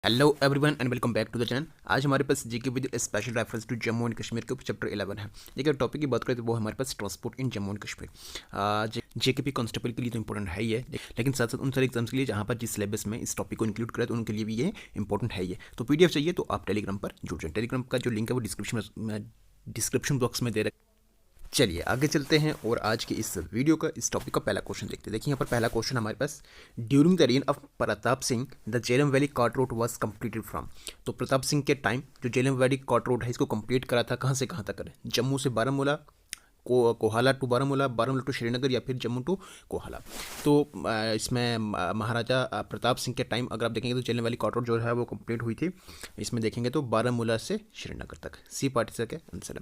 Hello everyone and welcome back to the channel. आज हमारे पास GK with special reference to Jammu and Kashmir के ऊपर चैप्टर 11 है। देखिए टॉपिक की बात करें तो वो हमारे पास transport in Jammu and Kashmir. JKP constable के लिए तो इंपॉर्टेंट है ही है, लेकिन साथ साथ उन सारे एग्जाम्स के लिए जहाँ पर जिस सिलेबस में इस टॉपिक को इंक्लूड करें तो उनके लिए भी ये इंपॉर्टेंट है ही है। तो पीडीएफ चाहिए तो आप टेलीग्राम पर जुड़ जाए। टेलीग्राम का जो लिंक है वो डिस्क्रिप्शन बॉक्स में दे रखा। चलिए आगे चलते हैं और आज के इस वीडियो का इस टॉपिक का पहला क्वेश्चन देखते हैं। देखिए यहाँ पर पहला क्वेश्चन हमारे पास, during the reign of Pratap Singh the Jhelum valley cart road was completed from. तो प्रताप सिंह के टाइम जो झेलम वैली कॉट रोड है इसको कंप्लीट करा था कहाँ से कहाँ तक करें? जम्मू से बारामूला, कोहाला टू बारामूला, बारामूला टू श्रीनगर या फिर जम्मू टू कोहाला। तो इसमें महाराजा प्रताप सिंह के टाइम अगर आप देखेंगे तो झेलम वैली कॉट रोड जो है वो कंप्लीट हुई थी। इसमें देखेंगे तो बारामूला से श्रीनगर तक। सी पार्टी का आंसर है।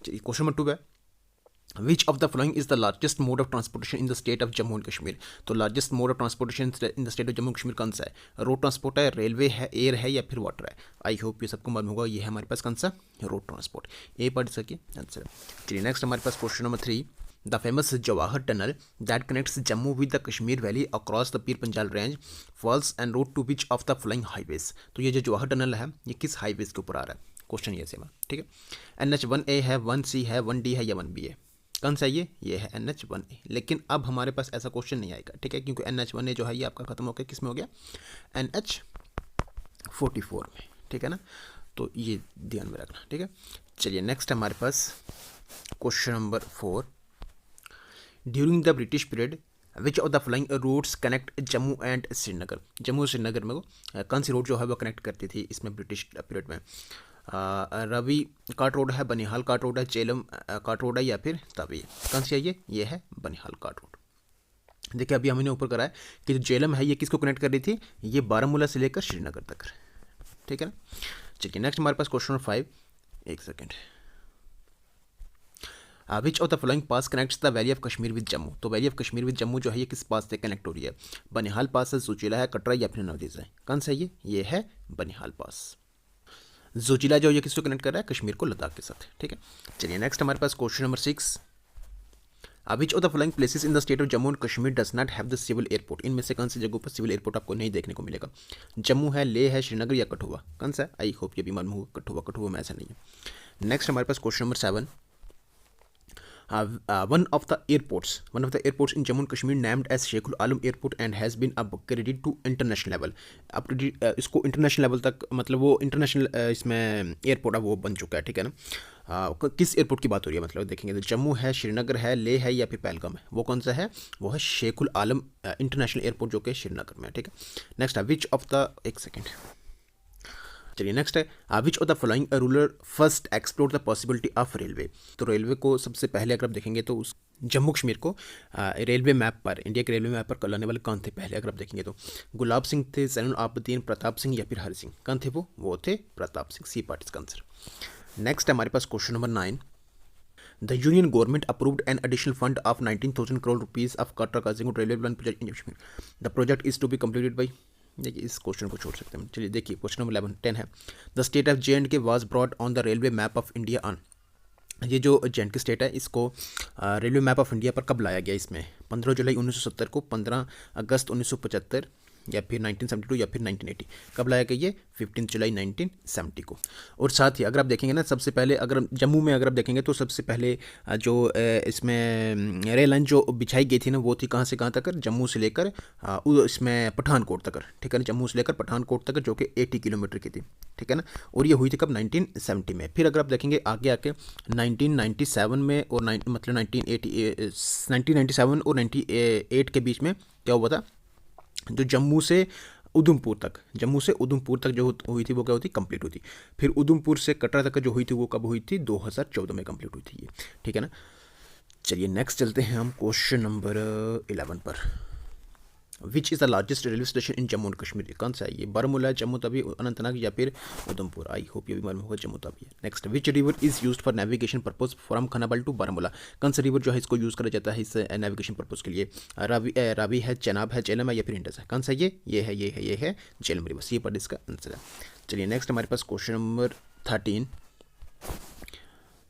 क्वेश्चन नंबर 2 है, Which of the following is the largest mode of transportation in the state of Jammu and Kashmir? तो largest mode of transportation in the state of Jammu and Kashmir कौन सा है? Road transport है, railway है, air है या फिर water है? आई होप ये सबको मालूम होगा। ये है हमारे पास कौन सा? Road transport. ए पार्ट सके आंसर। चलिए नेक्स्ट हमारे पास question number 3, the famous Jawahar tunnel that connects Jammu with the Kashmir valley across the Pir Panjal range falls and road to which of the flying highways. तो ये जो जवाहर टनल है ये किस हाईवेज के ऊपर आ रहा है? क्वेश्चन ये सेम है, ठीक है। NH1A है, 1C है, 1D है या 1B है? कौन सा ये है NH1A। लेकिन अब हमारे पास ऐसा क्वेश्चन नहीं आएगा, ठीक है, क्योंकि NH1A जो है ये आपका खत्म हो गया, किस में हो गया? NH44 में, ठीक है ना। तो ये ध्यान में रखना, ठीक है। चलिए नेक्स्ट हमारे पास question number 4, during the British period which of the flying routes connect Jammu and Srinagar. Jammu Srinagar में कौन सी रोड जो है वो कनेक्ट करती थी इसमें ब्रिटिश पीरियड में? रवि काट रोड है, बनिहाल काट रोड है, झेलम काट रोड है या फिर तवी? कौन सी है ये है बनिहाल काट रोड। देखिए अभी हमने ऊपर करा है कि जो झेलम है ये किसको कनेक्ट कर रही थी? ये बारामूला से लेकर श्रीनगर तक, ठीक है ना। चलिए नेक्स्ट हमारे पास क्वेश्चन नंबर 5, एक second. Which of the flowing pass connects the valley of Kashmir with Jammu. तो valley of Kashmir with Jammu जो है ये किस पास से कनेक्ट हो रही है? बनिहाल पास है, जोजिला है, कटरा या फिर नवदेश है? कौन सा है ये है बनिहाल पास। जोजिला जो ये किसको कनेक्ट कर रहा है? कश्मीर को लद्दाख के साथ, ठीक है। चलिए नेक्स्ट हमारे पास question number 6, which of the following places in the state of Jammu and Kashmir does not have the civil airport. इनमें से कौन सी जगहों पर सिविल एयरपोर्ट आपको नहीं देखने को मिलेगा? जम्मू है, लेह है, श्रीनगर या कठुआ? कौन सा है? आई होप ये भी मालूम होगा। कठुआ में ऐसा नहीं है। नेक्स्ट हमारे पास question number 7, one of the airports in Jammu and Kashmir named as Sheikhul Alam Airport and has been upgraded to international level। इसको इंटरनेशनल लेवल तक, मतलब वो इंटरनेशनल इसमें एयरपोर्ट है वो बन चुका है, ठीक है ना। किस एयरपोर्ट की बात हो रही है? मतलब देखेंगे तो जम्मू है, श्रीनगर है, लेह है या फिर पहलगाम है? वो कौन सा है? वो है शेखुल आलम इंटरनेशनल एयरपोर्ट जो कि श्रीनगर में है, ठीक है। नेक्स्ट है विच ऑफ द, एक सेकेंड, चलिए नेक्स्ट है विच of the following ruler first explore the possibility of railway. तो रेलवे को सबसे पहले अगर आप देखेंगे तो उस जम्मू कश्मीर को रेलवे मैप पर, इंडिया के रेलवे मैप पर लाने वाले कौन थे पहले? अगर आप देखेंगे तो गुलाब सिंह थे, ज़ैनुल आबदीन, प्रताप सिंह या फिर हरि सिंह? कौन थे वो थे प्रताप सिंह। सी पार्ट इसका आंसर। नेक्स्ट हमारे पास question number 9, the union government approved an additional fund of 19,000 crore rupees of Katra Qazigund railway plan project in Kashmir. The project is to be completed by. देखिए इस क्वेश्चन को छोड़ सकते हैं। चलिए देखिए क्वेश्चन नंबर 10 है, the state of JNK was brought on the railway map of India on. ये जो JNK स्टेट है इसको रेलवे मैप ऑफ इंडिया पर कब लाया गया? इसमें 15 जुलाई 1970 को, 15 अगस्त 1975 या फिर 1972 या फिर 1980? कब लाया गया ये? 15 जुलाई 1970 को। और साथ ही अगर आप देखेंगे ना, सबसे पहले अगर जम्मू में अगर आप देखेंगे तो सबसे पहले जो इसमें रेल लाइन जो बिछाई गई थी ना वो थी कहाँ से कहाँ तक? जम्मू से लेकर इसमें पठानकोट तक, ठीक है ना। जम्मू से लेकर पठानकोट तक जो कि 80 किलोमीटर की थी, ठीक है ना। और ये हुई थी कब? 1970 में। फिर अगर आप देखेंगे आगे आके 1997 में और मतलब 1997 और 98 के बीच में क्या हुआ था? जो जम्मू से उधमपुर तक जो हुई थी वो क्या होती? कंप्लीट हुई थी। फिर उधमपुर से कटरा तक जो हुई थी वो कब हुई थी? 2014 में कंप्लीट हुई थी ये, ठीक है ना। चलिए नेक्स्ट चलते हैं हम क्वेश्चन नंबर 11 पर, विच is the largest railway station in Jammu and Kashmir. कौन सा है ये? बारामूला, जम्मू तवी, अनंतनाग या फिर उधमपुर? आई होप ये भी मालूम होगा, जम्मू तवी है। Next, which river is used for navigation purpose from Khanabal to Baramulla. कौन सा रिवर जो है इसको यूज़ करा जाता है इस नेविगेशन पर्पज के लिए? रावी है, चेनाब है, झेलम है या फिर इंडस है? कौन सा ये है झेलम रिवर। सी पर इसका आंसर है। चलिए नेक्स्ट हमारे पास क्वेश्चन नंबर 13,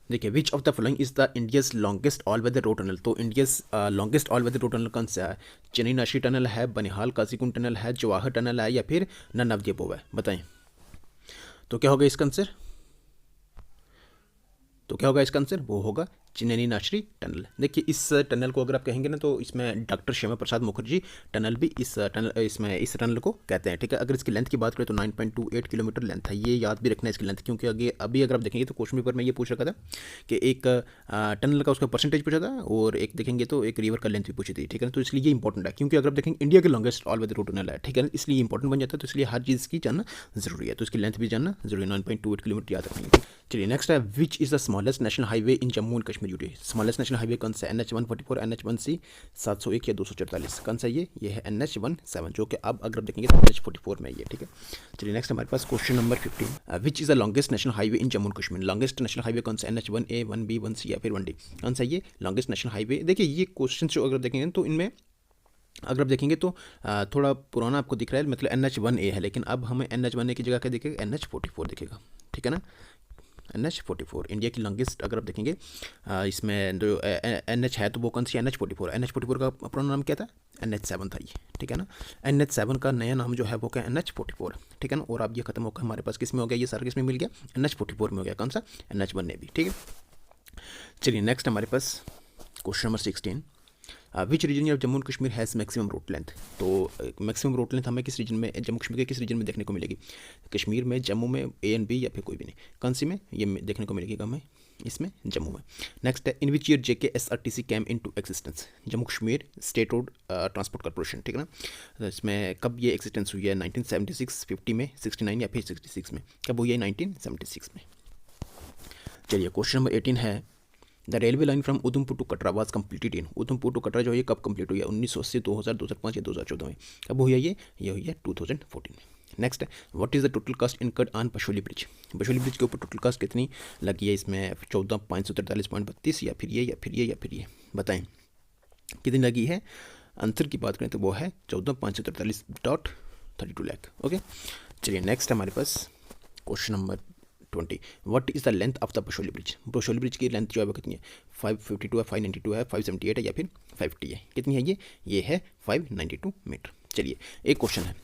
देखिए which of the following is the India's longest all weather road tunnel. तो India's longest all weather road tunnel कौन सा है? चेन्नई नाशी टनल है, बनिहाल काजीकुंड टनल है, जवाहर टनल है या फिर नन ऑफ द अबव है? बताएं। तो क्या होगा इसका आंसर? तो क्या होगा इसका आंसर? वो होगा चिन्नी नाशरी टनल। देखिए इस टनल को अगर आप कहेंगे ना तो इसमें डॉक्टर श्यामा प्रसाद मुखर्जी टनल भी इस टनल को कहते हैं, ठीक है। अगर इसकी लेंथ की बात करें तो 9.28 किलोमीटर लेंथ है, ये याद भी रखना है इसकी लेंथ, क्योंकि अभी अगर आप देखेंगे तो क्वेश्चन पेपर में ये पूछ रखा था कि एक टनल का उसका परसेंटेज पूछा था और एक देखेंगे तो एक रिवर का लेंथ भी पूछी थी, ठीक है ना। तो इसलिए ये इंपॉर्टेंट है, क्योंकि अगर आप देखेंगे इंडिया के longest all weather road tunnel है, ठीक है ना, इसलिए इंपॉर्टेंट बन जाता है। तो इसलिए हर चीज़ की जानना जरूरी है, तो इसकी लेंथ भी जानना जरूरी है। 9.28 किलोमीटर याद रखेंगे। चलिए नेक्स्ट है, विच is the smallest national highway in Jammu and Kashmir UT. Smallest national highway कौन सा? NH-144, NH-1C 701 या 244 कौन सा? ये है NH-17, जो कि अब अगर आप देखेंगे तो NH-44 में ये, ठीक है। चलिए नेक्स्ट हमारे पास question number 15, which is the longest national highway in Jammu and Kashmir. Longest national highway कौन सा? NH-1A, 1B, 1C या फिर 1D कौन सा? ये लॉन्गेस्ट नेशनल हाईवे। देखिए ये क्वेश्चन जो अगर देखेंगे तो इनमें अगर आप देखेंगे तो थोड़ा पुराना आपको दिख रहा है, मतलब NH-1A है, लेकिन अब हमें NH-1A की जगह क्या दिखेगा? NH-44 दिखेगा, ठीक है ना। NH-44 इंडिया की लॉन्गेस्ट अगर आप देखेंगे इसमें जो NH है तो वो कौन सी? NH-44। NH-44 का पुराना नाम क्या था? NH-7 था ये, ठीक है ना। NH-7 का नया नाम जो है वो क्या? NH-44, ठीक है ना। और अब ये खत्म होकर हमारे पास किस में हो गया? ये सारा किस में मिल गया? NH-44 में हो गया। कौन सा? NH-1A भी, ठीक है। चलिए नेक्स्ट हमारे पास question number 16, which region of Jammu and Kashmir has maximum road length. तो मैक्सिमम रोड लेंथ हमें किस रीजन में, जम्मू कश्मीर के किस रीजन में देखने को मिलेगी? कश्मीर में, जम्मू में, A एंड B या फिर कोई भी नहीं? कौन सी में ये देखने को मिलेगी हमें? इसमें, जम्मू में। नेक्स्ट है, in which year JKSRTC came into existence. Jammu Kashmir state road transport corporation, ठीक है ना। तो इसमें कब ये एक्सिस्टेंस हुई है? 1976, 50 में, 69 या फिर 66 में? कब हुई है? 1976 में। चलिए क्वेश्चन नंबर 18 है, the railway line from Udhampur to Katra was completed in. Udhampur to Katra जो है कब कंप्लीट हुई है? 1980, 2000, 2005 या 2014 में? कब हुई है ये हुई है 2014 में। नेक्स्ट है, what is the total cost incurred on Pasholi bridge. Pasholi bridge के ऊपर टोटल कास्ट कितनी लगी है? इसमें 14,543.32 या फिर ये बताएं कितनी लगी है। आंसर की बात करें तो वो है 14,543.32 लाख। ओके चलिए नेक्स्ट हमारे पास question number 20, what is the length of the Pasholi bridge. Pasholi bridge की लेंथ जो है वो कितनी है? 552 है, 592 है, 578 है या फिर 5T है? कितनी है ये है 592 मीटर। चलिए एक क्वेश्चन है,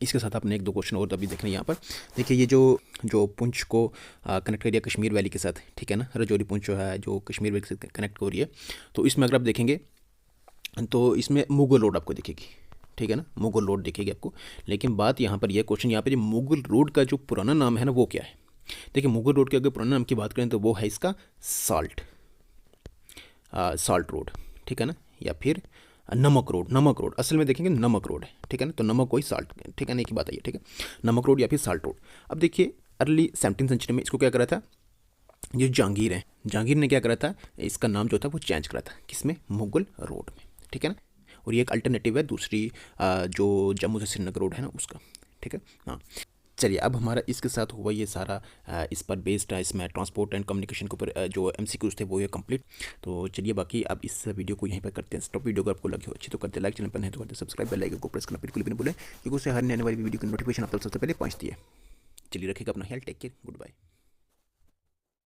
इसके साथ आपने एक दो क्वेश्चन और अभी देखना है यहाँ पर। देखिए ये जो पुंछ को कनेक्ट कर दिया कश्मीर वैली के साथ, ठीक है ना। रजौरी पुंछ जो है जो कश्मीर वैली से कनेक्ट हो रही है, तो इसमें अगर आप देखेंगे तो इसमें मुगल रोड आपको दिखेगी, ठीक है ना। मुगल रोड दिखेगी आपको। लेकिन बात यहाँ पर यह क्वेश्चन यहाँ पर, ये मुगल रोड का जो पुराना नाम है ना वो क्या है? देखिए मुगल रोड के अगर पुराने नाम की बात करें तो वो है इसका साल्ट रोड, ठीक है ना, या फिर नमक रोड असल में देखेंगे नमक रोड है, ठीक है ना। तो नमक कोई साल्ट, ठीक है ना, एक ही बात है ये, ठीक है। नमक रोड या फिर साल्ट रोड। अब देखिए अर्ली 17वीं सेंचुरी में इसको क्या करा था, जो जहांगीर है, जहांगीर ने क्या करा था, इसका नाम जो था वो चेंज करा था, किसमें? मुगल रोड में, ठीक है ना। और ये एक अल्टरनेटिव है दूसरी जो जम्मू से श्रीनगर रोड है ना उसका, ठीक है। हाँ चलिए अब हमारा इसके साथ हुआ ये सारा इस पर बेस्ड है, इसमें ट्रांसपोर्ट एंड कम्युनिकेशन के ऊपर जो MCQs थे वो ये कंप्लीट। तो चलिए बाकी अब इस वीडियो को यहीं पर करते हैं स्टॉप। वीडियो अगर आपको लगी हो अच्छी तो करते लाइक, चैनल पर नहीं तो करते सब्सक्राइब, बेल आइकन को प्रेस करना बिल्कुल भी नहीं भूलें, क्योंकि उससे हर आने वाली वीडियो की नोटिफिकेशन आप तक सबसे पहले पहुंचती है। चलिए रखिएगा अपना ख्याल, टेक केयर, गुड बाय।